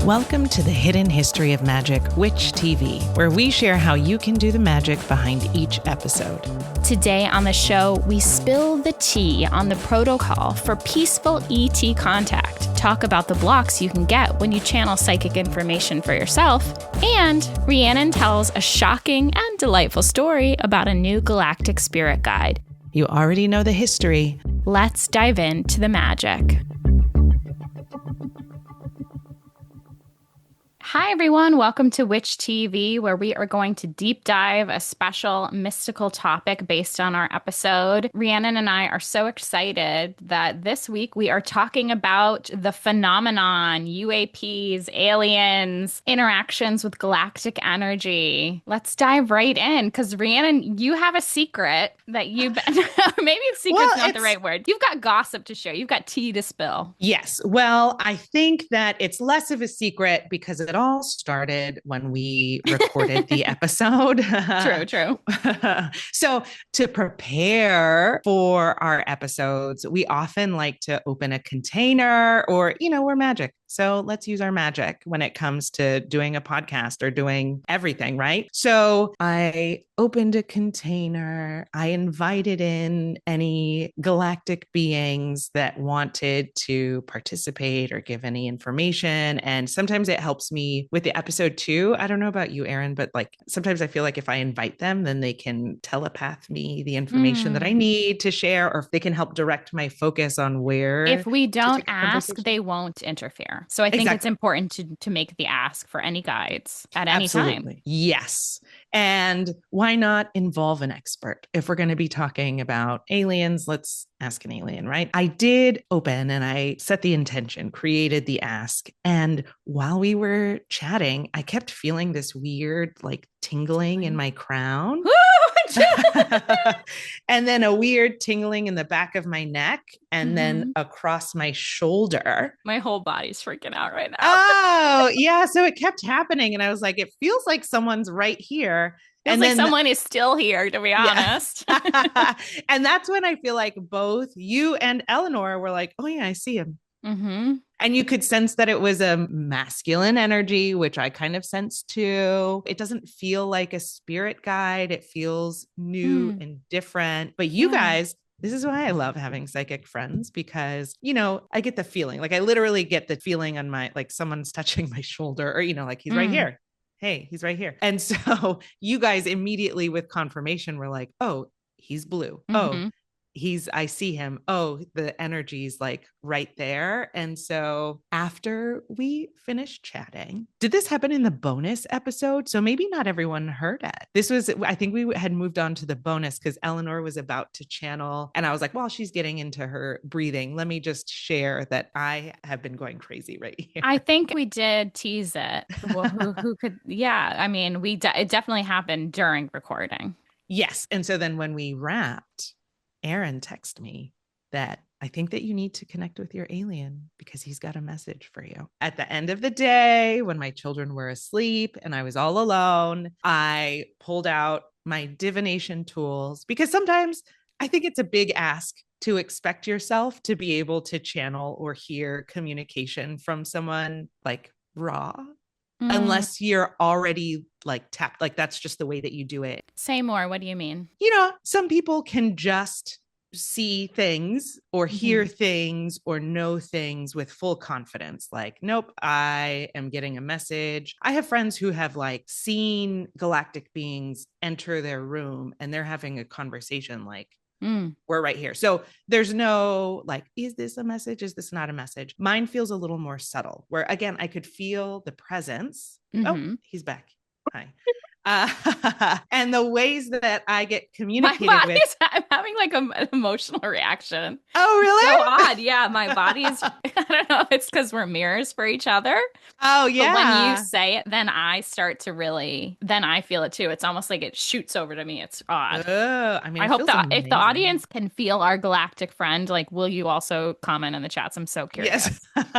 Welcome to the Hidden History of Magick, WitchTV, where we share how you can do the magic behind each episode. Today on the show, we spill the tea on the protocol for peaceful ET contact, talk about the blocks you can get when you channel psychic information for yourself, and Rhiannon tells a shocking and delightful story about a new galactic spirit guide. You already know the history. Let's dive into the magic. Hi, everyone. Welcome to WitchTV, where we are going to deep dive a special mystical topic based on our episode. Rhiannon and I are so excited that this week we are talking about the phenomenon, UAPs, aliens, interactions with galactic energy. Let's dive right in, because Rhiannon, you have a secret that you've been, maybe secret's not the right word. You've got gossip to share. You've got tea to spill. Yes. Well, I think that it's less of a secret because it all started when we recorded the episode. True. So to prepare for our episodes, we often like to open a container or, we're magic. So let's use our magic when it comes to doing a podcast or doing everything, right? So I opened a container. I invited in any galactic beings that wanted to participate or give any information. And sometimes it helps me with the episode too. I don't know about you, Erin, but sometimes I feel like if I invite them, then they can telepath me the information that I need to share, or if they can help direct my focus on where. If we don't ask, they won't interfere. So I think it's important to make the ask for any guides at any time. Yes. And why not involve an expert? If we're going to be talking about aliens, let's ask an alien, right? I did open and I set the intention, created the ask. And while we were chatting, I kept feeling this weird, tingling in my crown. And then a weird tingling in the back of my neck and then across my shoulder. My whole body's freaking out right now. Oh, yeah. So it kept happening. And I was like, it feels like someone's right here. And then someone is still here, to be honest. And that's when I feel like both you and Eleanor were like, oh, yeah, I see him. Mm-hmm. And you could sense that it was a masculine energy, which I kind of sense too. It doesn't feel like a spirit guide. It feels new and different. But you guys, this is why I love having psychic friends, because, I get the feeling, I literally get the feeling on my, someone's touching my shoulder or, he's right here. Hey, he's right here. And so you guys immediately with confirmation were like, oh, he's blue. Oh, I see him. Oh, the energy's right there. And so after we finished chatting, did this happen in the bonus episode? So maybe not everyone heard it. I think we had moved on to the bonus because Eleanor was about to channel. And I was like, well, she's getting into her breathing. Let me just share that I have been going crazy right here. I think we did tease it. Well, who could? Yeah. I mean, it definitely happened during recording. Yes. And so then when we wrapped, Erin texted me that I think that you need to connect with your alien because he's got a message for you. At the end of the day, when my children were asleep and I was all alone, I pulled out my divination tools because sometimes I think it's a big ask to expect yourself to be able to channel or hear communication from someone raw. Unless you're already tapped, that's just the way that you do it. Say more. What do you mean? Some people can just see things or hear things or know things with full confidence. Nope, I am getting a message. I have friends who have seen galactic beings enter their room and they're having a conversation we're right here. So there's no is this a message? Is this not a message? Mine feels a little more subtle where again, I could feel the presence. Oh, he's back. Hi. And the ways that I get communicated with. I'm having an emotional reaction. Oh, really? So odd. Yeah. My body's, I don't know if it's because we're mirrors for each other. Oh, yeah. But when you say it, then I start to then I feel it too. It's almost like it shoots over to me. It's odd. I hope if the audience can feel our galactic friend, will you also comment in the chats? I'm so curious. Yes.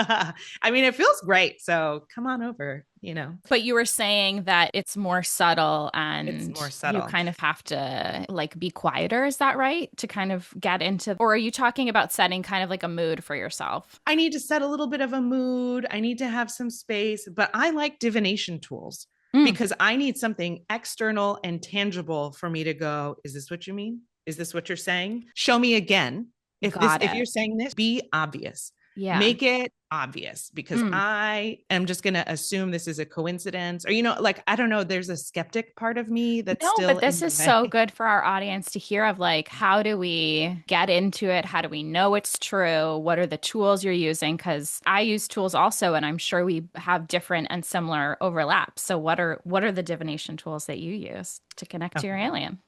I mean, it feels great. So come on over. you know. But you were saying that it's more subtle It's and more you subtle. kind of have to like be quieter. Is that right? To kind of get into, or are you talking about setting kind of like a mood for yourself? I need to set a little bit of a mood. I need to have some space, but I like divination tools Mm, because I need something external and tangible for me to go, is this what you mean? Is this what you're saying? Show me again. got If it. you're saying this, be obvious. Yeah. Make it obvious because Mm. I am just going to assume this is a coincidence or, you know, like, I don't know. There's a skeptic part of me that's No, still but in this the is so way. good for our audience to hear of like, how do we get into it? How do we know it's true? What are the tools you're using? Because I use tools also, and I'm sure we have different and similar overlaps. So what are the divination tools that you use to connect to your Okay. alien?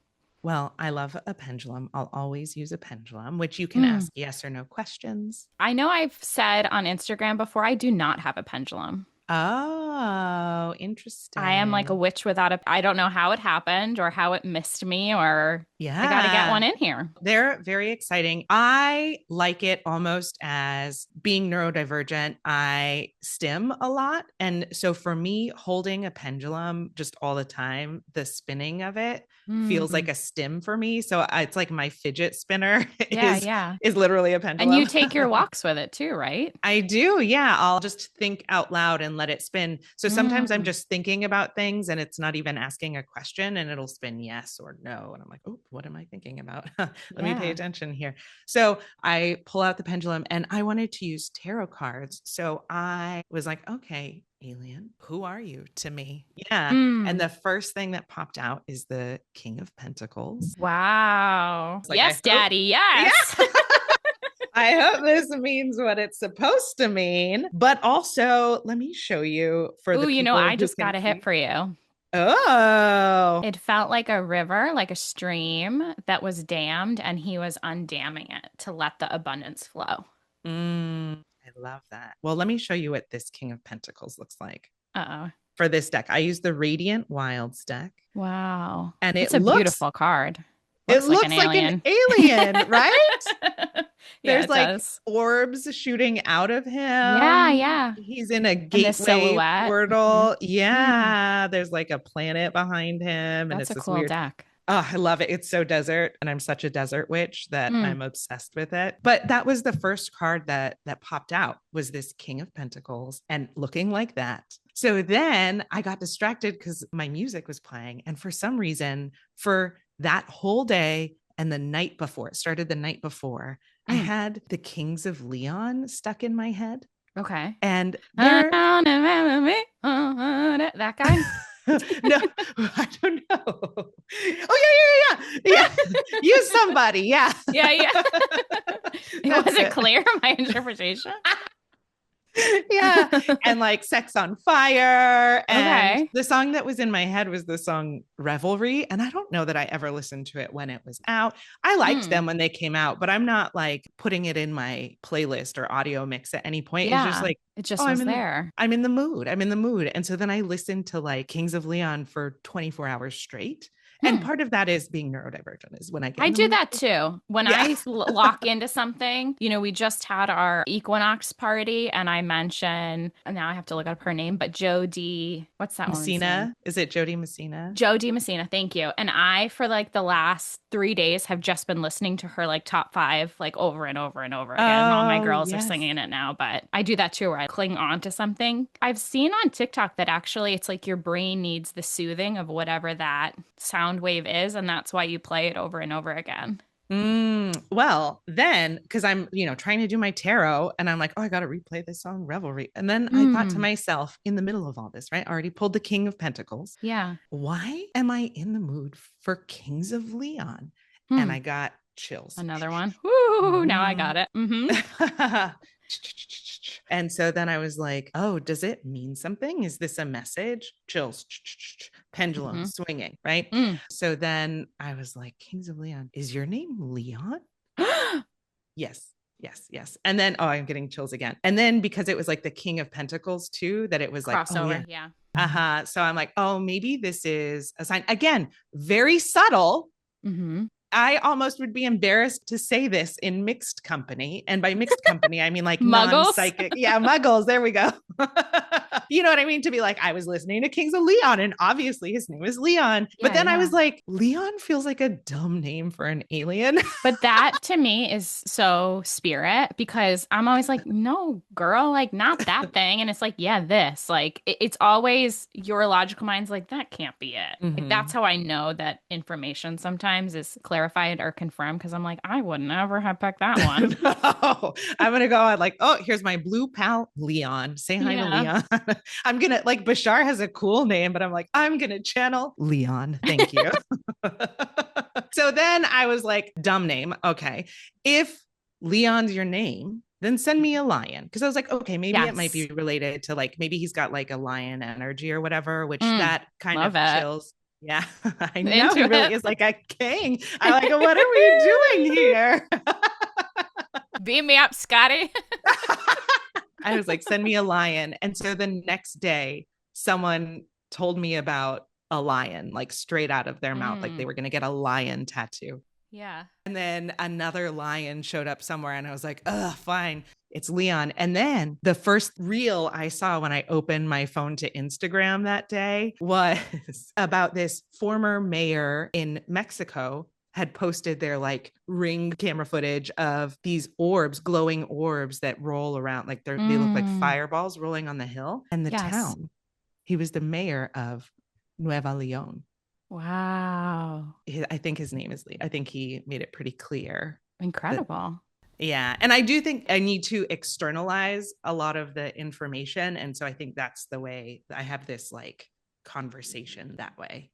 Well, I love a pendulum. I'll always use a pendulum, which you can Mm. ask yes or no questions. I know I've said on Instagram before, I do not have a pendulum. Oh, I am like a interesting. witch without a, I don't know how it happened or how it missed me, or I got to get Yeah. one in here. They're very exciting. I like it almost as being neurodivergent. I stim a lot. And so for me, holding a pendulum just all the time, the spinning of it feels like Mm. a stim for me. So it's like my fidget spinner Yeah, yeah. is literally a And you pendulum. take your walks with it too, right? I do. Yeah. I'll just think out loud and let it spin. So sometimes I'm Mm. just thinking about things and it's not even asking a question and it'll spin yes or no. And I'm like, oh, what am I thinking about? Let me pay Yeah. attention here. So I pull out the pendulum and I wanted to use tarot cards. So I was like, okay, alien, who are you to me? Yeah. And Mm. the first thing that popped out is the King of Pentacles. Wow. It's like, I Yes, hope. Daddy. Yeah. Yes. I hope this means what it's supposed to mean. But also, let me show you for Ooh, the I people who just can got a hit see. for you. Oh, It felt like a river, like a stream that was dammed, and he was undamming it to let the abundance flow. I love that. Well, let me show you what this King of Pentacles looks like Uh-oh. for this deck. I use the Radiant Wilds deck, Wow. and It's a beautiful card. it Looks like an looks like an alien. alien, right? Yeah, There's it like does. orbs shooting out of Yeah, him. yeah. He's in a And the gateway silhouette. portal. Mm. Yeah, there's like a planet behind him, and That's it's a this cool weird. deck. Oh, I love it. It's so desert, and I'm such a desert witch that Mm. I'm obsessed with it. But that was the first card that popped out was this King of Pentacles and looking like that. So then I got distracted because my music was playing, and for some reason, for that whole day and the night before, it started the night before, I Mm. had the Kings of Leon stuck in my head, Okay. and they're That guy? no, I don't know. Oh yeah. Use somebody. Yeah, Yeah, yeah. that's Was it it. clear, my interpretation? Yeah, and like Sex on Fire, and Okay. the song that was in my head was the song Revelry, and I don't know that I ever listened to it when it was out. I liked Mm. them when they came out, but I'm not like putting it in my playlist or audio mix at any point. It's just Yeah, like, it oh, just was there. I'm in the mood. I'm in the mood. And so then I listened to like Kings of Leon for 24 hours straight. And Hmm. part of that is being neurodivergent is when I get I in the do mood. that too. When Yeah. I lock into something, we just had our equinox party and I mentioned, and now I have to look up her name, but Jody, what's that woman's name? Messina. Is it Jody Messina? Jody Messina, thank you. And I, for like the last 3 days, have just been listening to her like top five, like over and over and over again. And all my Oh, girls are yes. singing it now, but I do that too, where I cling on to something. I've seen on TikTok that actually it's like your brain needs the soothing of whatever that sound wave is. And that's why you play it over and over again. Well, then, because I'm, trying to do my tarot and I'm like, oh, I got to replay this song, Revelry. And then I thought to Mm, myself, in the middle of all this, right? I already pulled the King of Pentacles. yeah. Why am I in the mood for Kings of Leon? And Hmm. I got chills. Another one. Woo, now I got it. And so then I was like, oh, does it mean something? Is this a message? Chills, pendulum Mm-hmm. swinging, right? Mm. So then I was like, Kings of Leon, is your name Leon? Yes. Yes, yes. And then, oh, I'm getting chills again. And then because it was like the King of Pentacles too, that it was like, oh, yeah. Crossover. Yeah. So I'm like, oh, maybe this is a sign. Again, very subtle, Mm-hmm. I almost would be embarrassed to say this in mixed company. And by mixed company, I mean like Muggles? non-psychic. Yeah, muggles. There we go. You know what I mean? To be like, I was listening to Kings of Leon, and obviously his name is Leon. But then I was like, Leon feels like a dumb name for an alien. But that to me is so spirit, because I'm always like, no, girl, like not that thing. And it's like, yeah, this. Like it's always your logical mind's like, that can't be it. Like that's how I know that information sometimes is clarified or confirmed, because I'm like, I would never have picked that one. No, I'm gonna go on like, oh, here's my blue pal Leon. Say hi to Leon. I'm gonna like Bashar has a cool name, but I'm like, I'm gonna channel Leon. Thank you. So then I was like, dumb name. Okay. If Leon's your name, then send me a lion. Because I was like, okay, maybe it might be related to like, maybe he's got like a lion energy or whatever, which that kind of chills. Yeah, I know he really is like a king. I'm like, what are we doing here? Beam me up, Scotty. I was like, send me a lion. And so the next day, someone told me about a lion, like straight out of their mouth, like they were going to get a lion tattoo. Yeah. And then another lion showed up somewhere, and I was like, fine, it's Leon. And then the first reel I saw when I opened my phone to Instagram that day was about this former mayor in Mexico had posted their like Ring camera footage of these orbs, glowing orbs that roll around. Like they look like fireballs rolling on the hill. And the town, he was the mayor of Nueva Leon. Wow. I think his name is Lee. I think he made it pretty clear. Incredible. Yeah. And I do think I need to externalize a lot of the information. And so I think that's the way I have this like conversation that way.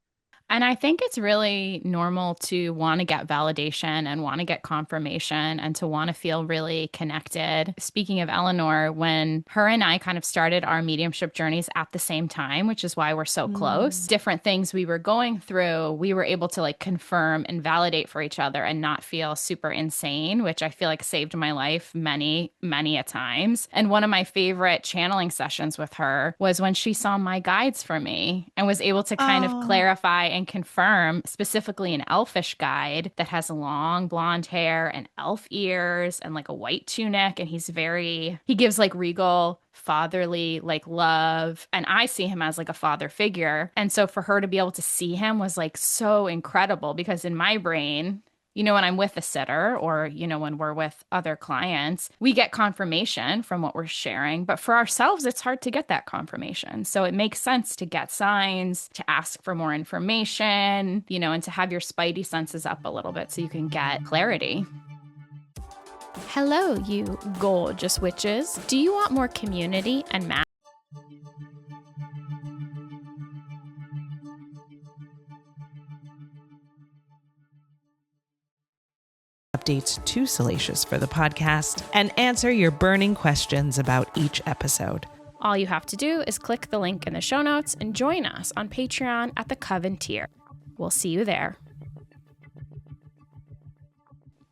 And I think it's really normal to want to get validation and want to get confirmation and to want to feel really connected. Speaking of Eleanor, when her and I kind of started our mediumship journeys at the same time, which is why we're so close, different things we were going through, we were able to like confirm and validate for each other and not feel super insane, which I feel like saved my life many, many a times. And one of my favorite channeling sessions with her was when she saw my guides for me and was able to kind of clarify and confirm specifically an elfish guide that has long blonde hair and elf ears and like a white tunic. And he gives like regal fatherly like love, and I see him as like a father figure. And so for her to be able to see him was like so incredible, because in my brain, you know, when I'm with a sitter or, you know, when we're with other clients, we get confirmation from what we're sharing. But for ourselves, it's hard to get that confirmation. So it makes sense to get signs, to ask for more information, you know, and to have your spidey senses up a little bit so you can get clarity. Hello, you gorgeous witches. Do you want more community and magic? Updates too salacious for the podcast, and answer your burning questions about each episode. All you have to do is click the link in the show notes and join us on Patreon at the Coven tier. We'll see you there.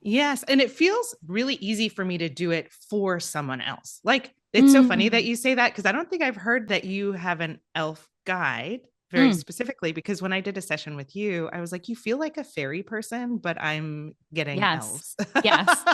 Yes, and it feels really easy for me to do it for someone else. Like, it's so funny that you say that, because I don't think I've heard that you have an elf guide very specifically, because when I did a session with you, I was like, you feel like a fairy person, but I'm getting elves. Yes.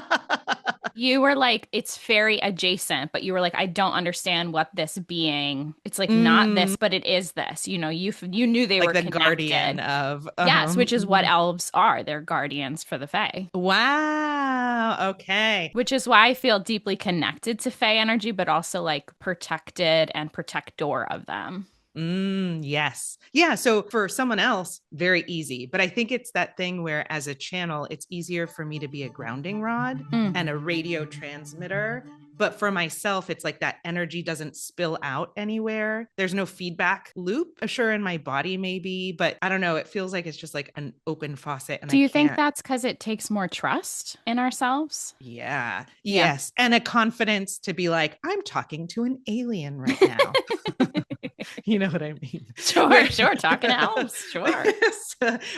You were like, it's fairy adjacent, but you were like, I don't understand what this being, it's like not this, but it is this. You know, you knew they like were the connected. Guardian of. Yes, which is what elves are. They're guardians for the Fae. Wow. Okay. Which is why I feel deeply connected to Fae energy, but also like protected and protector of them. Yes. Yeah. So for someone else, very easy. But I think it's that thing where as a channel, it's easier for me to be a grounding rod and a radio transmitter. But for myself, it's like that energy doesn't spill out anywhere. There's no feedback loop. Sure, in my body maybe, but I don't know. It feels like it's just like an open faucet. And do you think that's because it takes more trust in ourselves? Yeah. Yes. And a confidence to be like, I'm talking to an alien right now. You know what I mean? Sure. Talking to elves. Sure.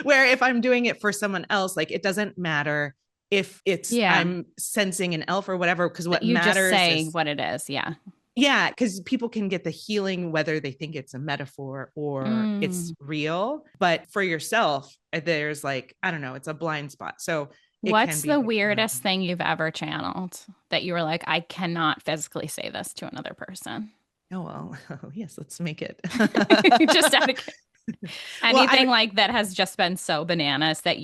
Where if I'm doing it for someone else, like it doesn't matter if it's I'm sensing an elf or whatever, because what you matters just say is what it is. Yeah. Yeah, because people can get the healing whether they think it's a metaphor or it's Mm. real. But for yourself, there's like, I don't know, it's a blind spot. So it can What's be the like, weirdest thing you've ever channeled that you were like, I cannot physically say this to another person? oh, well, yes, let's make it. Just out of Well, anything like that has just been so bananas that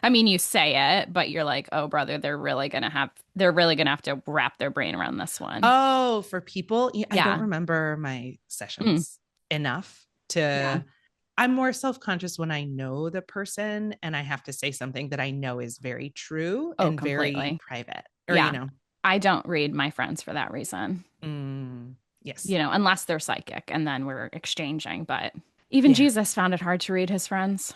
I mean, you say it, but you're like, oh, brother, they're really gonna have to wrap their brain around this one. oh, for people, I don't Yeah. remember my Mm. sessions enough Yeah. to. I'm more self conscious when I know the person and I have to say something that I know is very true Oh, and very completely. private, or, Yeah. I don't read my friends for that reason, yes. unless they're psychic and then we're exchanging. But even Yeah. Jesus found it hard to read his friends.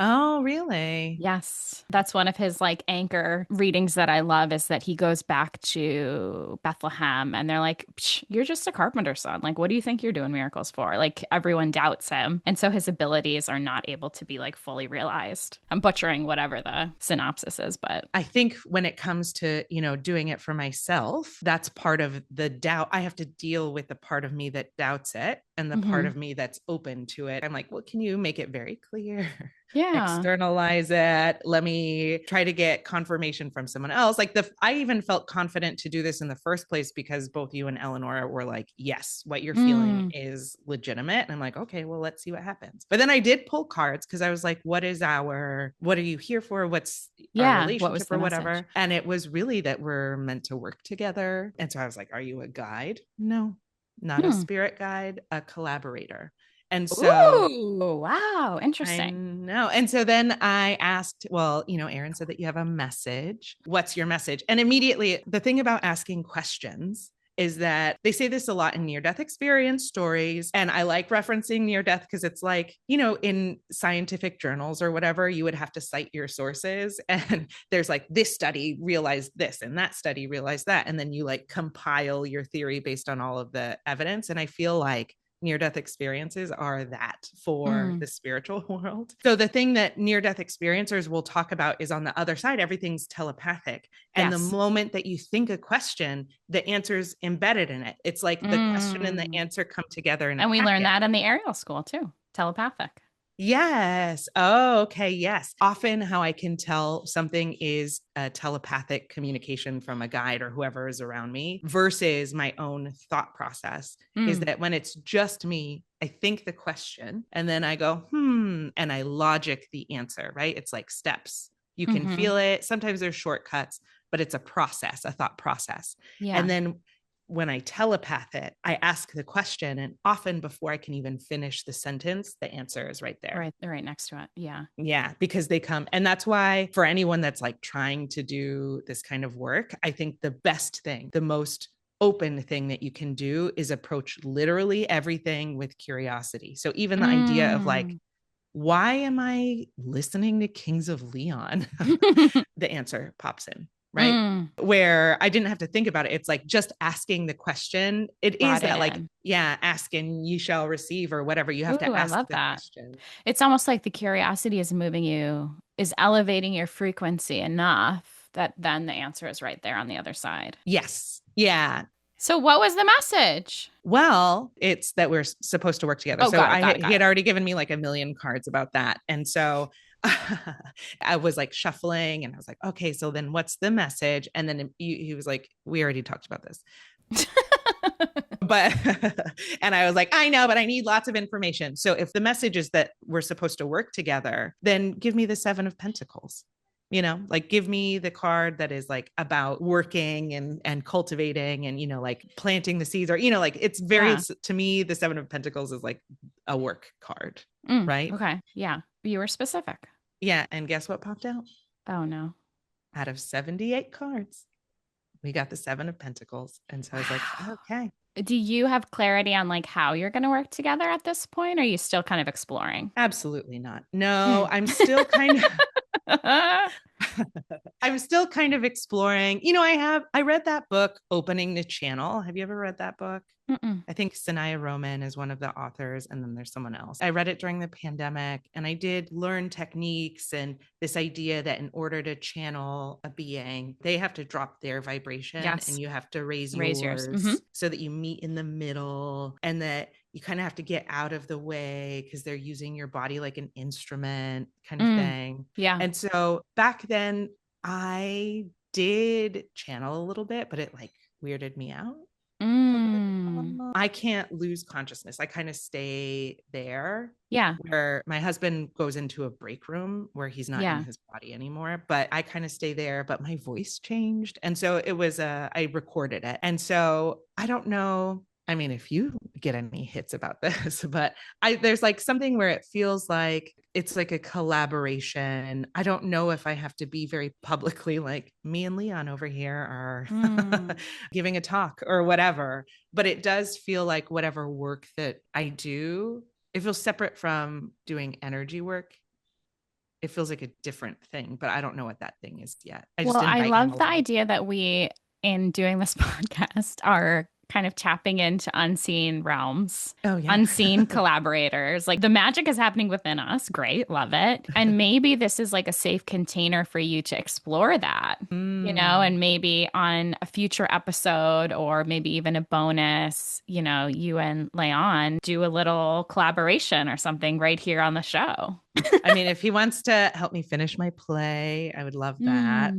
Oh, really? Yes. That's one of his like anchor readings that I love is that he goes back to Bethlehem and they're like, "Psh, you're just a carpenter's son. Like, what do you think you're doing miracles for?" Like, everyone doubts him. And so his abilities are not able to be like fully realized. I'm butchering whatever the synopsis is, but I think when it comes to, doing it for myself, that's part of the doubt. I have to deal with the part of me that doubts it and the part Mhm. of me that's open to it. I'm like, well, can you make it very clear? Yeah. Externalize it. Let me try to get confirmation from someone else. Like I even felt confident to do this in the first place because both you and Eleanor were like, yes, what you're feeling Mm. is legitimate. And I'm like, okay, well, let's see what happens. But then I did pull cards because I was like, what are you here for? What's our Yeah. What was relationship the or message? whatever? And it was really that we're meant to work together. And so I was like, are you a guide? No, not a Hmm. spirit guide, a collaborator. And so Ooh, wow. I Interesting. know. And so then I asked, well, Erin said that you have a message. What's your message? And immediately, the thing about asking questions is that they say this a lot in near death experience stories. And I like referencing near death because it's like, in scientific journals or whatever, you would have to cite your sources. And there's like, this study realized this and that study realized that. And then you like compile your theory based on all of the evidence. And I feel like near death experiences are that for Mm. the spiritual world. So the thing that near death experiencers will talk about is on the other side, everything's telepathic. And the Yes. moment that you think a question, the answer's embedded in it. It's like the question and the Mm. answer come together in a And we learned packet. that in the Ariel School too. Telepathic. Yes. Oh, okay. Yes. Often, how I can tell something is a telepathic communication from a guide or whoever is around me versus my own thought process is Mm. that when it's just me, I think the question and then I go, and I logic the answer, right? It's like steps. You can Hmm. feel it. Sometimes there's shortcuts, but it's a process, a thought process. Yeah. And then when I telepath it, I ask the question, and often before I can even finish the sentence, the answer is right there. Right. Right next to it. Yeah. Yeah, because they come. And that's why for anyone that's like trying to do this kind of work, I think the best thing, the most open thing that you can do is approach literally everything with curiosity. So even the idea of like, Mm. why am I listening to Kings of Leon? The answer pops in, right? Mm. Where I didn't have to think about it. It's like just asking the question. It is Brought it that like, in. yeah, ask and you shall receive or whatever. You have Ooh, to I ask love the that. question. It's almost like the curiosity is moving you, is elevating your frequency enough that then the answer is right there on the other side. Yes. Yeah. So, what was the message? Well, it's that we're supposed to work together. Oh, So got it, got it, he got had it. already given me like a million cards about that. And so I was like shuffling and I was like, okay, so then what's the message? And then he was like, we already talked about this. But, and I was like, I know, but I need lots of information. So if the message is that we're supposed to work together, then give me the Seven of Pentacles. Like give me the card that is like about working and cultivating and like planting the seeds or like it's very Yeah. to me the Seven of Pentacles is like a work card, Mm, right? okay. Yeah. You were specific. Yeah, and guess what popped out? Oh, no. Out of 78 cards, we got the Seven of Pentacles. And so I was like, Wow. okay. Do you have clarity on like how you're going to work together at this point? Or are you still kind of exploring? Absolutely not. No, Mm. I'm still kind of I'm still kind of exploring. I read that book, Opening the Channel. Have you ever read that book? Mm-mm. I think Sanaya Roman is one of the authors, and then there's someone else. I read it during the pandemic, and I did learn techniques and this idea that in order to channel a being, they have to drop their vibration Yes. and you have to raise yours. Mm-hmm. so that you meet in the middle, and that you kind of have to get out of the way because they're using your body like an instrument kind of thing. Yeah. And so back then I did channel a little bit, but it like weirded me out. I can't lose consciousness. I kind of stay there. Yeah. Where my husband goes into a break room where he's not in his body anymore, but I kind of stay there, but my voice changed. And so it was, I recorded it. And so I don't know. I mean, if you get any hits about this, but there's like something where it feels like it's like a collaboration. I don't know if I have to be very publicly like me and Leon over here are giving a talk or whatever, but it does feel like whatever work that I do, it feels separate from doing energy work. It feels like a different thing, but I don't know what that thing is yet. I love the idea that we, in doing this podcast, are kind of tapping into unseen realms, unseen collaborators. Like the magic is happening within us. Great. Love it. And maybe this is like a safe container for you to explore that, and maybe on a future episode or maybe even a bonus, you and Leon do a little collaboration or something right here on the show. I mean, if he wants to help me finish my play, I would love that.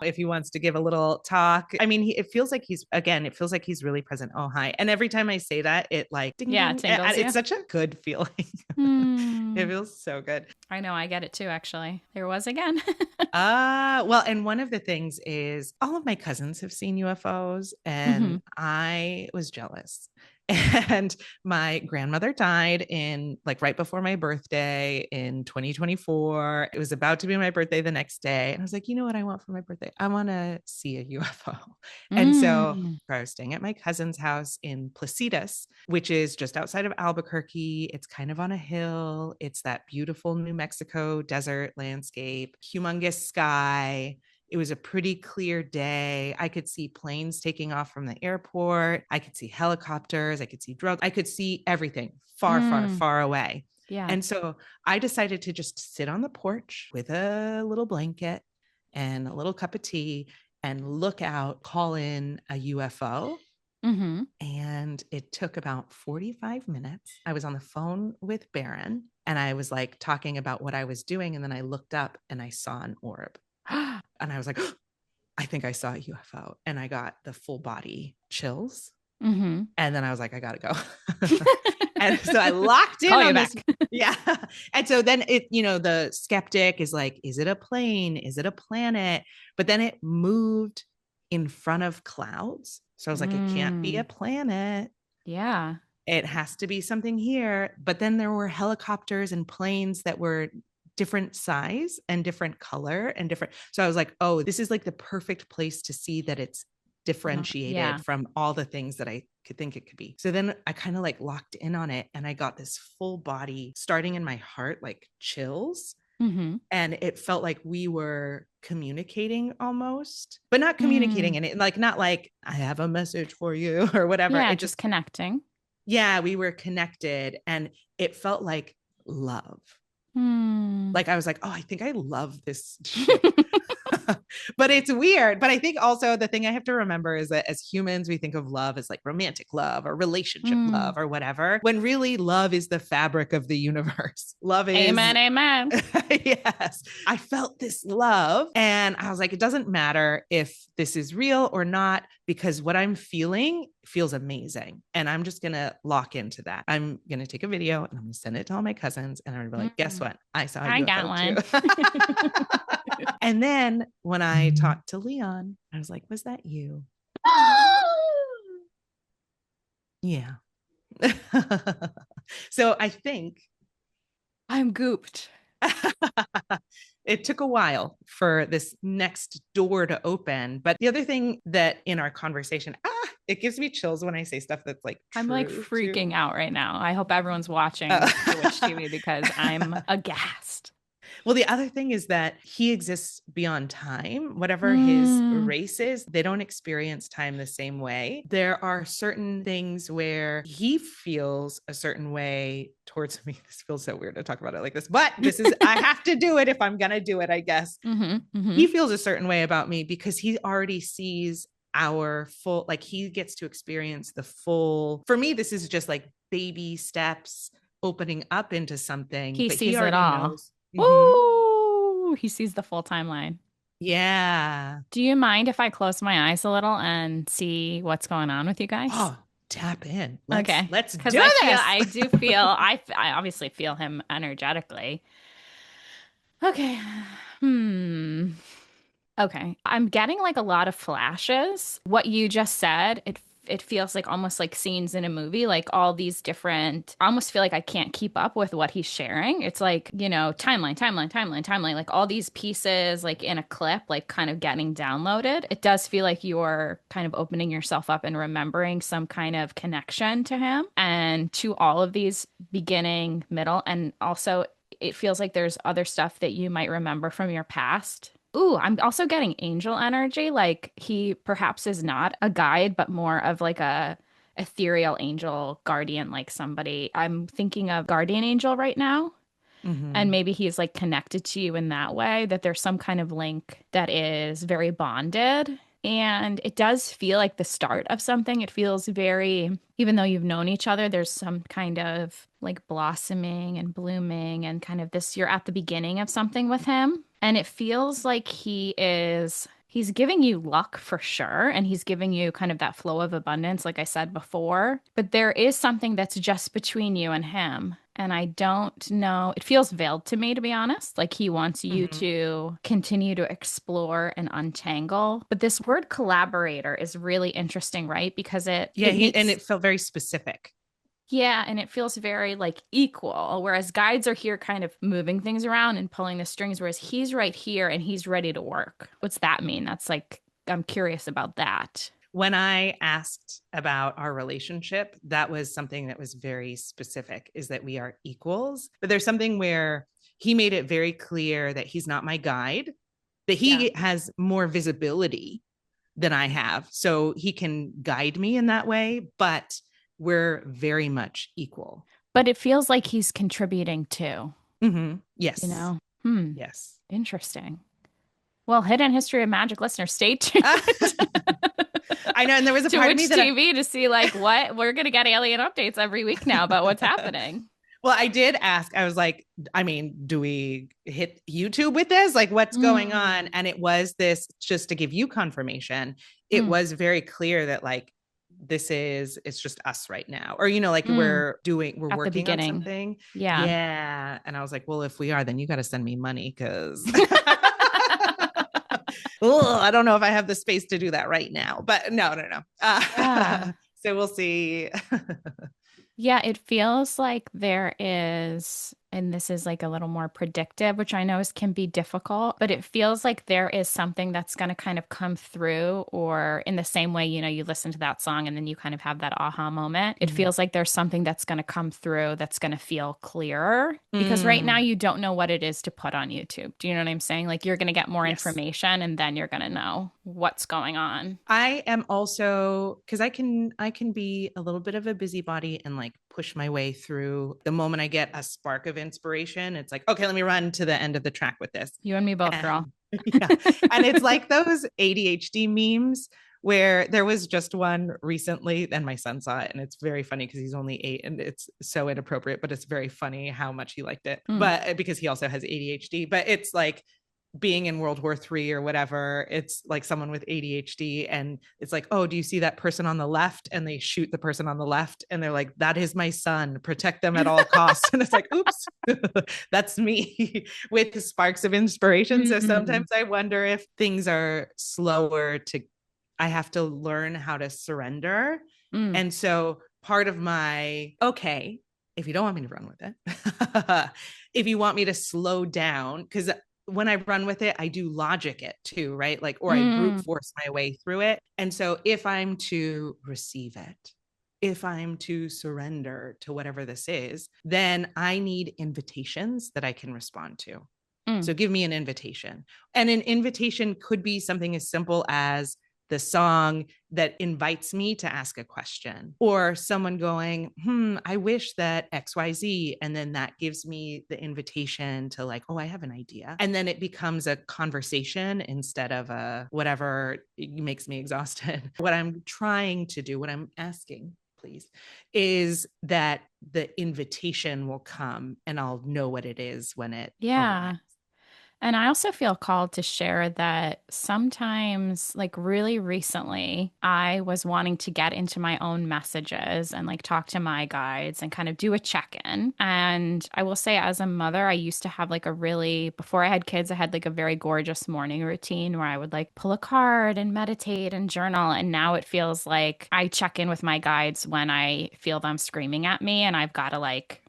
If he wants to give a little talk, I mean, it feels like he's really present. Oh, hi. And every time I say that, it like, ding, ding, tingles it's such a good feeling. It feels so good. I know. I get it too, actually. There was again. Well, and one of the things is all of my cousins have seen UFOs and I was jealous. And my grandmother died in like right before my birthday in 2024. It was about to be my birthday the next day. And I was like, you know what I want for my birthday? I want to see a UFO. And so I was staying at my cousin's house in Placitas, which is just outside of Albuquerque. It's kind of on a hill. It's that beautiful New Mexico desert landscape, humongous sky. It was a pretty clear day. I could see planes taking off from the airport. I could see helicopters. I could see drones. I could see everything far, far, far away. Yeah. And so I decided to just sit on the porch with a little blanket and a little cup of tea and look out, call in a UFO. And it took about 45 minutes. I was on the phone with Baron and I was like talking about what I was doing. And then I looked up and I saw an orb. And I was like, oh, I think I saw a UFO. And I got the full body chills. And then I was like, I got to go. And so I locked in on this. Yeah. And so then the skeptic is like, is it a plane? Is it a planet? But then it moved in front of clouds. So I was like, it can't be a planet. Yeah. It has to be something here. But then there were helicopters and planes that were different size and different color and different. So I was like, oh, this is like the perfect place to see that it's differentiated from all the things that I could think it could be. So then I kind of like locked in on it and I got this full body starting in my heart, like chills. And it felt like we were communicating almost, but not communicating and it like, not like I have a message for you or whatever. Yeah, it just connecting. Yeah. We were connected and it felt like love. Like I was like, oh, I think I love this shit. But it's weird. But I think also the thing I have to remember is that as humans, we think of love as like romantic love or relationship love or whatever, when really love is the fabric of the universe. Love is. Amen. Yes. I felt this love and I was like, it doesn't matter if this is real or not, because what I'm feeling feels amazing. And I'm just going to lock into that. I'm going to take a video and I'm going to send it to all my cousins. And I'm going to be like, guess what? I saw you. I got one. And then when I talked to Leon, I was like, was that you? Yeah. So I think I'm gooped. It took a while for this next door to open. But the other thing that in our conversation, it gives me chills when I say stuff that's like, I'm like freaking out right now. I hope everyone's watching WitchTV because I'm aghast. Well, the other thing is that he exists beyond time. Whatever his Mm. race is, they don't experience time the same way. There are certain things where he feels a certain way towards me. This feels so weird to talk about it like this, but I have to do it if I'm going to do it, I guess. He feels a certain way about me because he already sees our full, like he gets to experience the full. For me, this is just like baby steps opening up into something, He but he sees it already all. knows. Mm-hmm. Ooh, he sees the full timeline. Yeah. Do you mind if I close my eyes a little and see what's going on with you guys? Oh, tap in. Okay. Let's Because do this. I do feel, I obviously feel him energetically. Okay. Hmm. Okay. I'm getting like a lot of flashes. What you just said, it feels like almost like scenes in a movie, like all these different, I almost feel like I can't keep up with what he's sharing. It's like, timeline, like all these pieces like in a clip, like kind of getting downloaded. It does feel like you're kind of opening yourself up and remembering some kind of connection to him and to all of these beginning, middle, and also it feels like there's other stuff that you might remember from your past. Ooh, I'm also getting angel energy. Like he perhaps is not a guide, but more of like a ethereal angel guardian, like somebody. I'm thinking of guardian angel right now. And Mm-hmm. maybe he's like connected to you in that way, that there's some kind of link that is very bonded. And it does feel like the start of something. It feels very, even though you've known each other, there's some kind of like blossoming and blooming and kind of this, you're at the beginning of something with him. And it feels like he's giving you luck for sure. And he's giving you kind of that flow of abundance, like I said before. But there is something that's just between you and him. And I don't know, it feels veiled to me, to be honest. Like he wants you Mm-hmm. to continue to explore and untangle. But this word collaborator is really interesting, right? Because Yeah, it and makes, it felt very specific. yeah, and it feels very like equal. Whereas guides are here kind of moving things around and pulling the strings, whereas he's right here and he's ready to work. What's that mean? That's like, I'm curious about that. When I asked about our relationship, that was something that was very specific, is that we are equals. But there's something where he made it very clear that he's not my guide, that Yeah. he has more visibility than I have. So he can guide me in that way, but we're very much equal. But it feels like he's contributing too, Mm-hmm. you Yes. know? Hmm. Yes. Interesting. Well, Hidden History of Magic listeners, stay tuned I know. And there was a to part of Witch me TV to see like what we're gonna get alien updates every week now about what's happening. well, I did ask, I was like, I mean, do we hit YouTube with this? Like, what's going on? Mm, And it was this, just to give you confirmation, it mm, was very clear that like, it's just us right now. Or, like mm. we're At the working on beginning. something. Yeah. Yeah. And I was like, well, if we are, then you got to send me money because I don't know if I have the space to do that right now. But no, no, no. Yeah. So we'll see. Yeah, it feels like there is, and this is like a little more predictive, which I know can be difficult, but it feels like there is something that's going to kind of come through, or in the same way, you listen to that song and then you kind of have that aha moment. It Mhm. feels like there's something that's going to come through that's going to feel clearer because right now Mm, you don't know what it is to put on YouTube. Do you know what I'm saying? Like you're going to get more yes. information and then you're going to know what's going on. I am also, because I can be a little bit of a busybody and like push my way through. The moment I get a spark of inspiration, it's like, okay, let me run to the end of the track with this. You and me both, girl. And yeah. And it's like those ADHD memes where there was just one recently, and my son saw it, and it's very funny because he's only 8 and it's so inappropriate, but it's very funny how much he liked it. Mm. But because he also has ADHD, but it's like being in World War III or whatever, it's like someone with ADHD and it's like, oh, do you see that person on the left? And they shoot the person on the left and they're like, that is my son, protect them at all costs. And it's like, oops, that's me with sparks of inspiration. So Mm. sometimes I wonder if things are slower to, I have to learn how to surrender. Mm. And so part of my, okay, if you don't want me to run with it, if you want me to slow down, because when I run with it, I do logic it too, right? Like, or I brute Mm. force my way through it. And so if I'm to receive it, if I'm to surrender to whatever this is, then I need invitations that I can respond to. So give me an invitation. And an invitation could be something as simple as the song that invites me to ask a question, or someone going, I wish that XYZ. And then that gives me the invitation to like, oh, I have an idea. And then it becomes a conversation instead of a whatever makes me exhausted. What I'm trying to do, what I'm asking, please, is that the invitation will come and I'll know what it is when it arrives. And I also feel called to share that sometimes, like really recently, I was wanting to get into my own messages and like talk to my guides and kind of do a check in. And I will say, as a mother, I used to have like a really, before I had kids, I had like a very gorgeous morning routine where I would like pull a card and meditate and journal. And now it feels like I check in with my guides when I feel them screaming at me and I've got to like,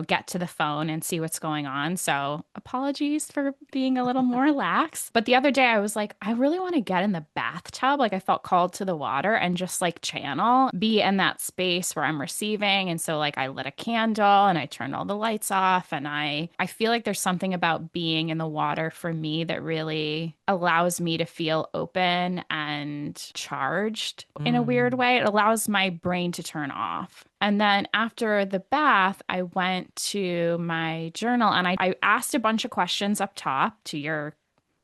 get to the phone and see what's going on. So apologies for being a little more lax. But the other day I was like, I really want to get in the bathtub. Like I felt called to the water and just like channel, be in that space where I'm receiving. And so like I lit a candle and I turned all the lights off. And I feel like there's something about being in the water for me that really allows me to feel open and charged in a weird way. It allows my brain to turn off. And then after the bath, I went to my journal and I asked a bunch of questions up top, to your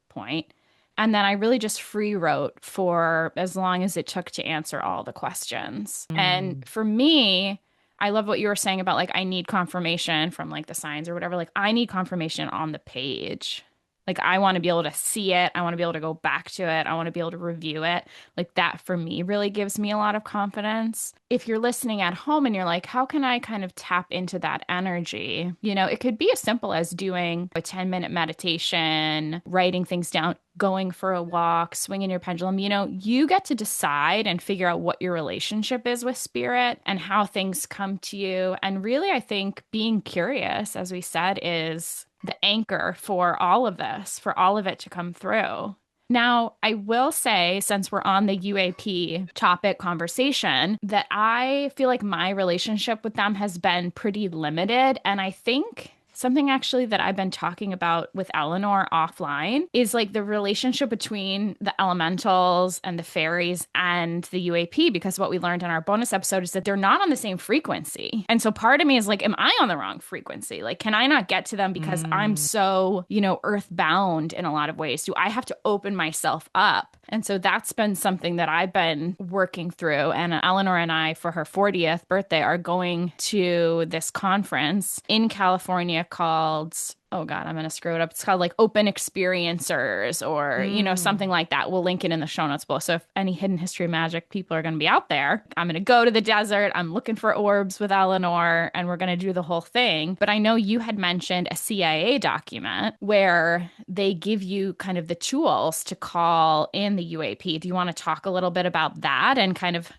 point. And then I really just free wrote for as long as it took to answer all the questions. And for me, I love what you were saying about like, I need confirmation from like the signs or whatever. Like, I need confirmation on the page. Like, I want to be able to see it. I want to be able to go back to it. I want to be able to review it. Like, that for me really gives me a lot of confidence. If you're listening at home and you're like, how can I kind of tap into that energy? It could be as simple as doing a 10-minute meditation, writing things down, going for a walk, swinging your pendulum. You get to decide and figure out what your relationship is with spirit and how things come to you. And really, I think being curious, as we said, is the anchor for all of this, for all of it to come through. Now, I will say, since we're on the UAP topic conversation, that I feel like my relationship with them has been pretty limited. And I think something actually that I've been talking about with Eleanor offline is like the relationship between the elementals and the fairies and the UAP, because what we learned in our bonus episode is that they're not on the same frequency. And so part of me is like, am I on the wrong frequency? Like, can I not get to them because I'm so, earthbound in a lot of ways? Do I have to open myself up? And so that's been something that I've been working through. And Eleanor and I, for her 40th birthday, are going to this conference in California called, oh God, I'm going to screw it up. It's called like Open Experiencers or, something like that. We'll link it in the show notes below. So if any Hidden History of Magic people are going to be out there, I'm going to go to the desert. I'm looking for orbs with Eleanor and we're going to do the whole thing. But I know you had mentioned a CIA document where they give you kind of the tools to call in the UAP. Do you want to talk a little bit about that and kind of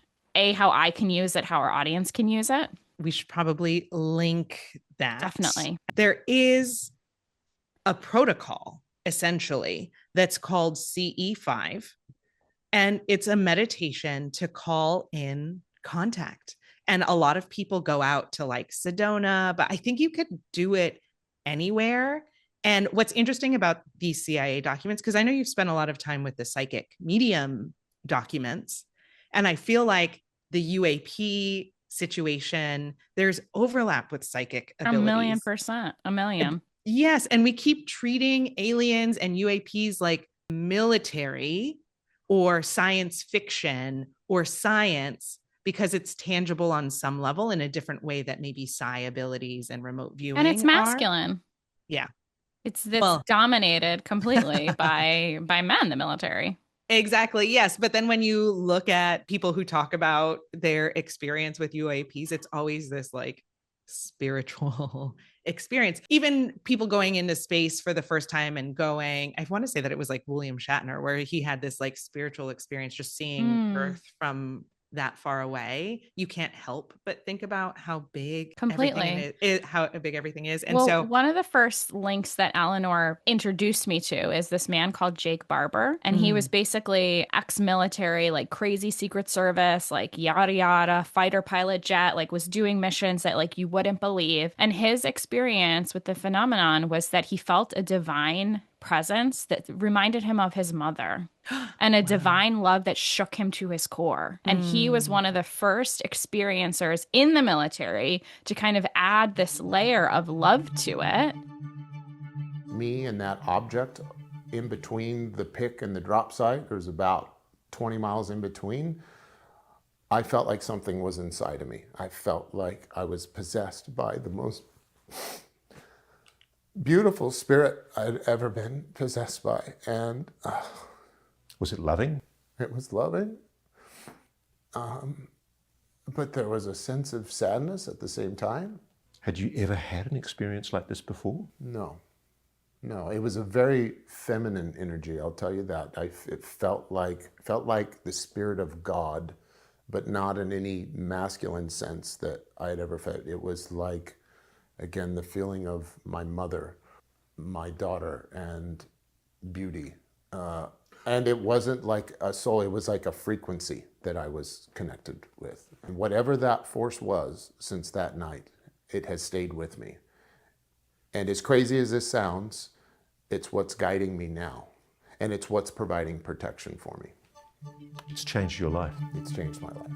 how I can use it, how our audience can use it? We should probably link that. Definitely. There is a protocol essentially that's called CE5, and it's a meditation to call in contact. And a lot of people go out to like Sedona, but I think you could do it anywhere. And what's interesting about these CIA documents, because I know you've spent a lot of time with the psychic medium documents, and I feel like the UAP situation, there's overlap with psychic abilities. 1,000,000%. A million. Yes. And we keep treating aliens and UAPs like military or science fiction or science because it's tangible on some level in a different way that maybe psi abilities and remote viewing and it's masculine are. Yeah. It's dominated completely by men, the military. Exactly. Yes. But then when you look at people who talk about their experience with UAPs, it's always this like spiritual experience. Even people going into space for the first time and going, I want to say that it was like William Shatner, where he had this like spiritual experience, just seeing Earth from that far away, you can't help but think about how big Completely. how big everything is. And Well, so, one of the first links that Eleanor introduced me to is this man called Jake Barber. And he was basically ex-military, like crazy Secret Service, like yada yada, fighter pilot jet, like was doing missions that like you wouldn't believe. And his experience with the phenomenon was that he felt a divine presence that reminded him of his mother and a wow. divine love that shook him to his core. And he was Mm. one of the first experiencers in the military to kind of add this layer of love to it. Me and that object in between the pick and the drop site, there's about 20 miles in between. I felt like something was inside of me. I felt like I was possessed by the most beautiful spirit I'd ever been possessed by. And Was it loving? it was loving. But there was a sense of sadness at the same time. Had you ever had an experience like this before? No, no, it was a very feminine energy. I'll tell you that. It felt like the spirit of God, but not in any masculine sense that I had ever felt. It was like, again, the feeling of my mother, my daughter, and beauty. And it wasn't like a soul, it was like a frequency that I was connected with. And whatever that force was since that night, it has stayed with me. And as crazy as this sounds, it's what's guiding me now. And it's what's providing protection for me. It's changed your life. It's changed my life.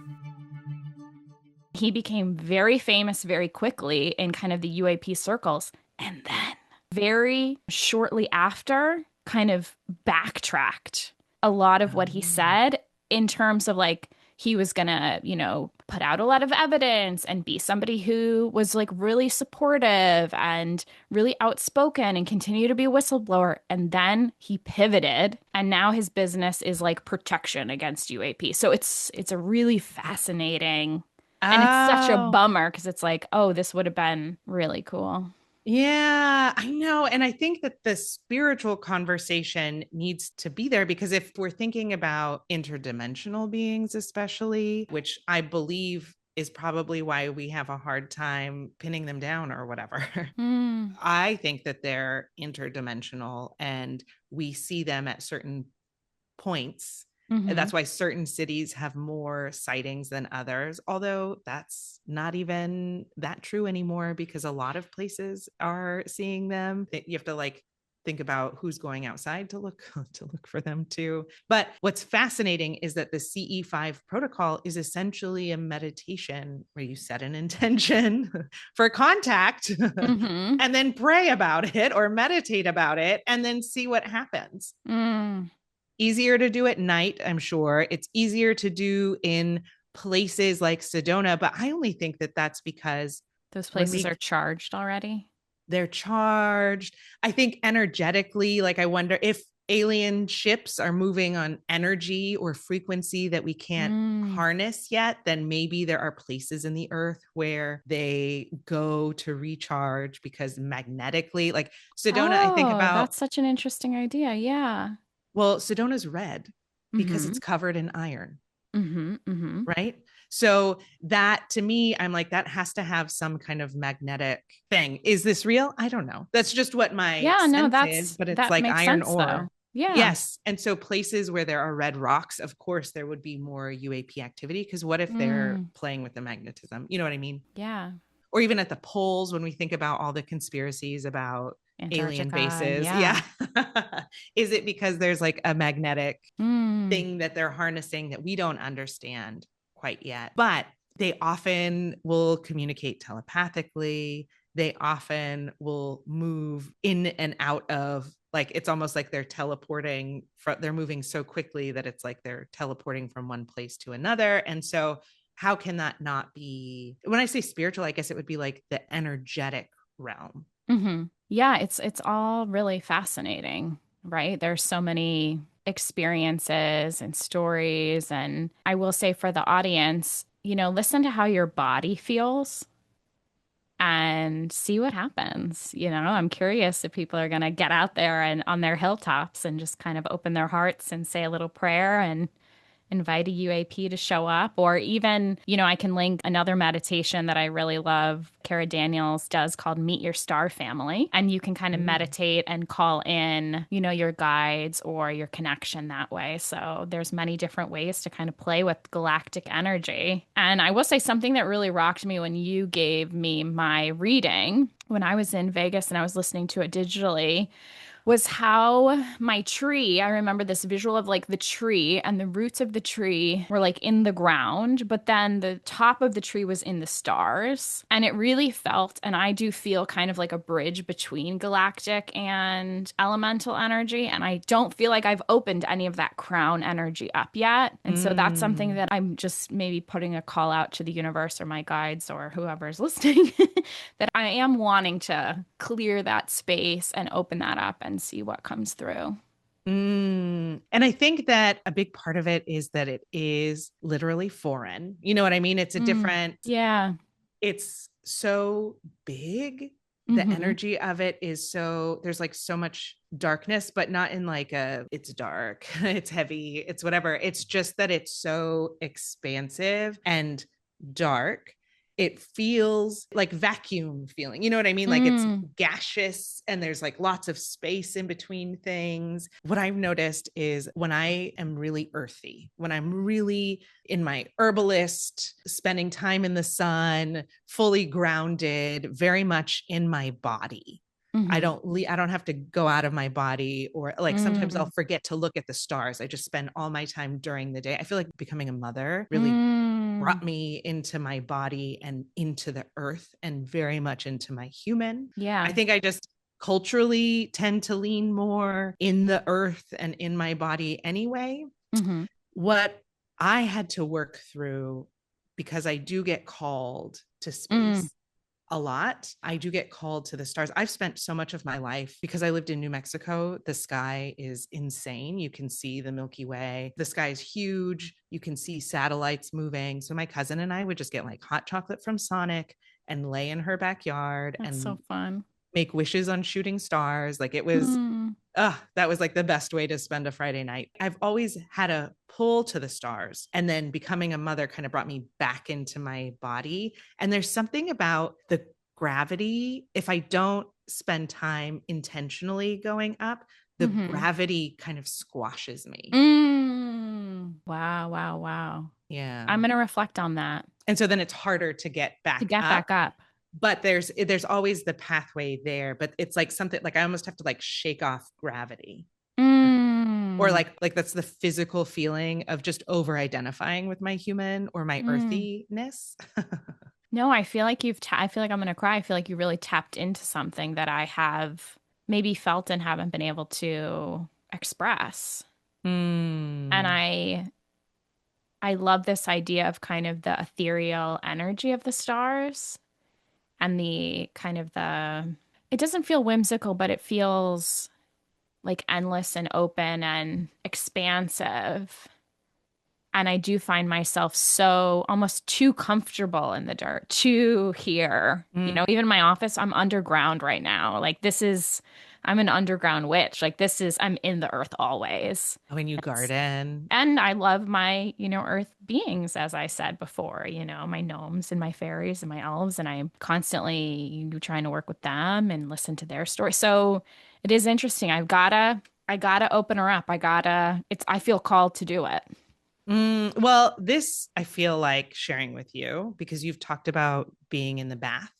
He became very famous very quickly in kind of the UAP circles. And then, very shortly after, kind of backtracked a lot of what he said in terms of like he was gonna, put out a lot of evidence and be somebody who was like really supportive and really outspoken and continue to be a whistleblower. And then he pivoted and now his business is like protection against UAP. So it's a really fascinating and it's such a Oh. bummer because it's like, oh, this would have been really cool. Yeah, I know. And I think that the spiritual conversation needs to be there because if we're thinking about interdimensional beings, especially, which I believe is probably why we have a hard time pinning them down or whatever. Mm. I think that they're interdimensional and we see them at certain points. Mm-hmm. That's why certain cities have more sightings than others, although that's not even that true anymore because a lot of places are seeing them. You have to like think about who's going outside to look for them too. But what's fascinating is that the CE5 protocol is essentially a meditation where you set an intention for contact Mm-hmm. and then pray about it or meditate about it and then see what happens. Mm. Easier to do at night, I'm sure. It's easier to do in places like Sedona, but I only think that that's because Those places are charged already. they're charged. I think energetically, like I wonder if alien ships are moving on energy or frequency that we can't harness yet, then maybe there are places in the earth where they go to recharge because magnetically, like Sedona, I think about. That's such an interesting idea. Yeah. Well, Sedona's red because Mm-hmm. it's covered in iron, Mm-hmm. Mm-hmm. right? So that to me, I'm like, that has to have some kind of magnetic thing. Is this real? I don't know. That's just what my Yeah, no, sense is, but it's that like makes iron sense though. ore. Yeah. Yes. And so places where there are red rocks, of course, there would be more UAP activity because what if they're playing with the magnetism? You know what I mean? Yeah. Or even at the poles when we think about all the conspiracies about alien Antarctica. bases. Yeah. Is it because there's like a magnetic Mm. thing that they're harnessing that we don't understand quite yet? But they often will communicate telepathically. They often will move in and out of, like, it's almost like they're teleporting. They're moving so quickly that it's like they're teleporting from one place to another. And so how can that not be, when I say spiritual, I guess it would be like the energetic realm. Mm-hmm. Yeah, it's all really fascinating, right? There's so many experiences and stories. And I will say for the audience, listen to how your body feels and see what happens. I'm curious if people are going to get out there and on their hilltops and just kind of open their hearts and say a little prayer and invite a UAP to show up, or even, I can link another meditation that I really love, Kara Daniels does, called Meet Your Star Family. And you can kind of meditate and call in, your guides or your connection that way. So there's many different ways to kind of play with galactic energy. And I will say something that really rocked me when you gave me my reading when I was in Vegas and I was listening to it digitally, was how my tree, I remember this visual of like the tree and the roots of the tree were like in the ground, but then the top of the tree was in the stars. And it really felt, and I do feel kind of like a bridge between galactic and elemental energy. And I don't feel like I've opened any of that crown energy up yet. And so that's something that I'm just maybe putting a call out to the universe or my guides or whoever's listening that I am wanting to clear that space and open that up and see what comes through. And I think that a big part of it is that it is literally foreign. You know what I mean? It's a different, it's so big. The energy of it is so, there's like so much darkness, but not in like it's dark, it's heavy, it's whatever. It's just that it's so expansive and dark. It feels like vacuum feeling. You know what I mean? Like it's gaseous and there's like lots of space in between things. What I've noticed is when I am really earthy, when I'm really in my herbalist, spending time in the sun, fully grounded, very much in my body. I don't have to go out of my body, or like sometimes I'll forget to look at the stars. I just spend all my time during the day. I feel like becoming a mother really brought me into my body and into the earth and very much into my human. Yeah. I think I just culturally tend to lean more in the earth and in my body anyway. What I had to work through, because I do get called to space a lot. I do get called to the stars. I've spent so much of my life, because I lived in New Mexico, the sky is insane. You can see the Milky Way. The sky is huge. You can see satellites moving. So my cousin and I would just get like hot chocolate from Sonic and lay in her backyard. That's and so fun. Make wishes on shooting stars. Like it was, that was like the best way to spend a Friday night. I've always had a pull to the stars, and then becoming a mother kind of brought me back into my body. And there's something about the gravity. If I don't spend time intentionally going up, the gravity kind of squashes me. Wow. Yeah. I'm going to reflect on that. And so then it's harder to get back up. But there's always the pathway there, but it's like something like I almost have to like shake off gravity. Or like that's the physical feeling of just over identifying with my human or my earthiness. No, I feel like I feel like I'm going to cry. I feel like you really tapped into something that I have maybe felt and haven't been able to express. And I love this idea of kind of the ethereal energy of the stars. And the kind of it doesn't feel whimsical, but it feels like endless and open and expansive. And I do find myself so almost too comfortable in the dirt, too here. Even my office, I'm underground right now. Like I'm an underground witch. Like I'm in the earth always. When you garden. And I love my, earth beings, as I said before, my gnomes and my fairies and my elves. And I'm constantly trying to work with them and listen to their story. So it is interesting. I gotta open her up. I feel called to do it. Well, this I feel like sharing with you, because you've talked about being in the bath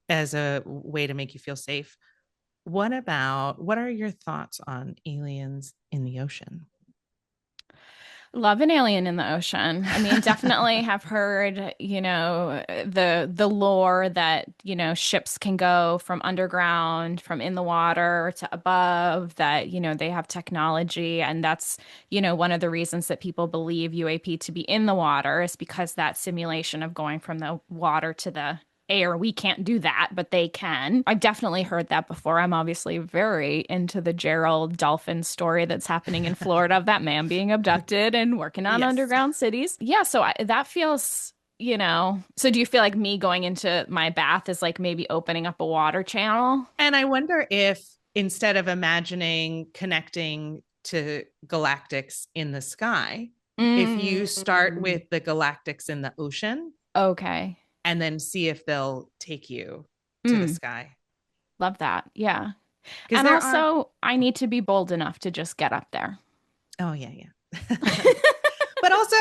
as a way to make you feel safe. What are your thoughts on aliens in the ocean? Love an alien in the ocean. I mean, definitely have heard, the lore that, ships can go from underground, from in the water to above, that, they have technology. And that's, one of the reasons that people believe UAP to be in the water is because that simulation of going from the water to the air, we can't do that, but they can. I've definitely heard that before. I'm obviously very into the Gerald dolphin story that's happening in Florida of that man being abducted and working on underground cities. Yeah, so that feels, so do you feel like me going into my bath is like maybe opening up a water channel? And I wonder if instead of imagining connecting to galactics in the sky, if you start with the galactics in the ocean. Okay. And then see if they'll take you to the sky. Love that. Yeah. And also, I need to be bold enough to just get up there. Oh, yeah. But also,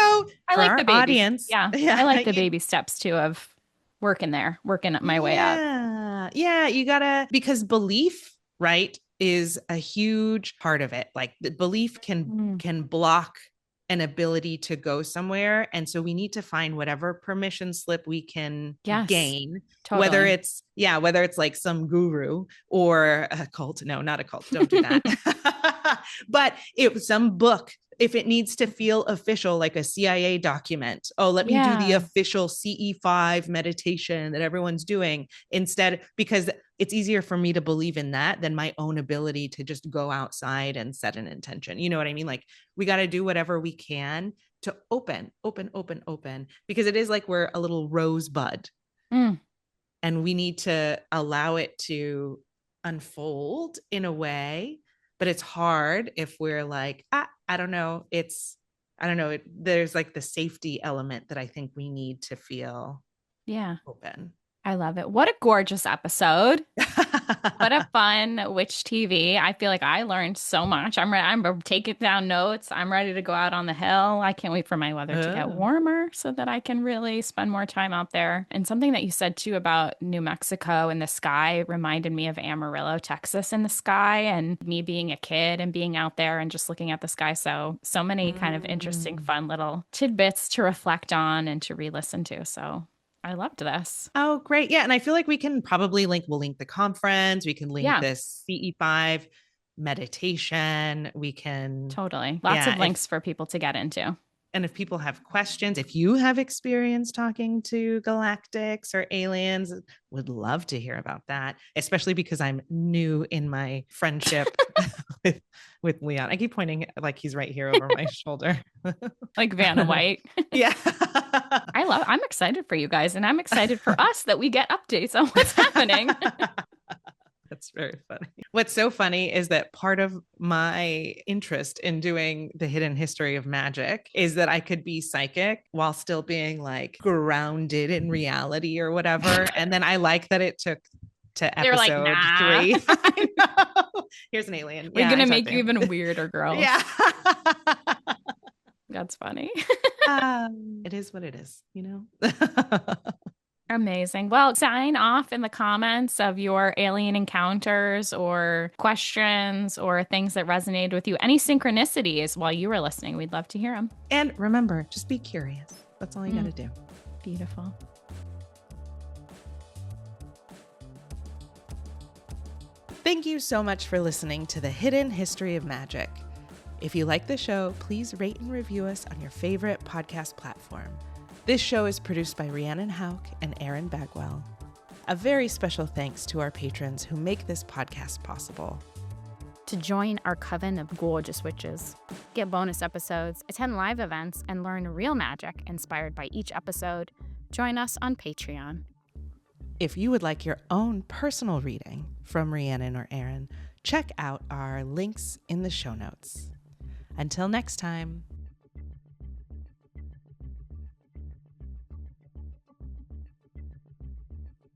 I like the audience. Yeah. I like the baby steps too of working my way up. Yeah. You gotta, because belief, right, is a huge part of it. Like the belief can block an ability to go somewhere. And so we need to find whatever permission slip we can gain, totally. whether it's like some guru or a cult. No, not a cult. Don't do that. But if some book, if it needs to feel official, like a CIA document, let me do the official CE5 meditation that everyone's doing instead, because it's easier for me to believe in that than my own ability to just go outside and set an intention. You know what I mean? Like we got to do whatever we can to open, because it is like we're a little rosebud and we need to allow it to unfold in a way. But it's hard if we're like, I don't know. There's like the safety element that I think we need to feel open. I love it. What a gorgeous episode. What a fun WitchTV. I feel like I learned so much. I'm taking down notes. I'm ready to go out on the hill. I can't wait for my weather to get warmer so that I can really spend more time out there. And something that you said too about New Mexico and the sky reminded me of Amarillo, Texas in the sky, and me being a kid and being out there and just looking at the sky. So many kind of interesting, fun little tidbits to reflect on and to re-listen to. So I loved this. Oh, great. Yeah. And I feel like we can probably we'll link the conference. We can link this CE5 meditation. We can totally lots of links for people to get into. And if people have questions, if you have experience talking to galactics or aliens, would love to hear about that, especially because I'm new in my friendship with Leon. I keep pointing like he's right here over my shoulder. Like Vanna White. Yeah. I'm excited for you guys, and I'm excited for us that we get updates on what's happening. That's very funny. What's so funny is that part of my interest in doing the Hidden History of Magick is that I could be psychic while still being like grounded in reality or whatever. And then I like that it took to episode like, nah. 3. I know. Here's an alien. We're going to make you even weirder, girls. Yeah. That's funny. It is what it is, you know? Amazing. Well, sign off in the comments of your alien encounters or questions or things that resonated with you. Any synchronicities while you were listening. We'd love to hear them. And remember, just be curious. That's all you got to do. Beautiful. Thank you so much for listening to the Hidden History of Magick. If you like the show, please rate and review us on your favorite podcast platform. This show is produced by Rhiannon, Houch and Erin Bagwell. A very special thanks to our patrons who make this podcast possible. To join our coven of gorgeous witches, get bonus episodes, attend live events, and learn real magic inspired by each episode, join us on Patreon. If you would like your own personal reading from Rhiannon or Erin, check out our links in the show notes. Until next time.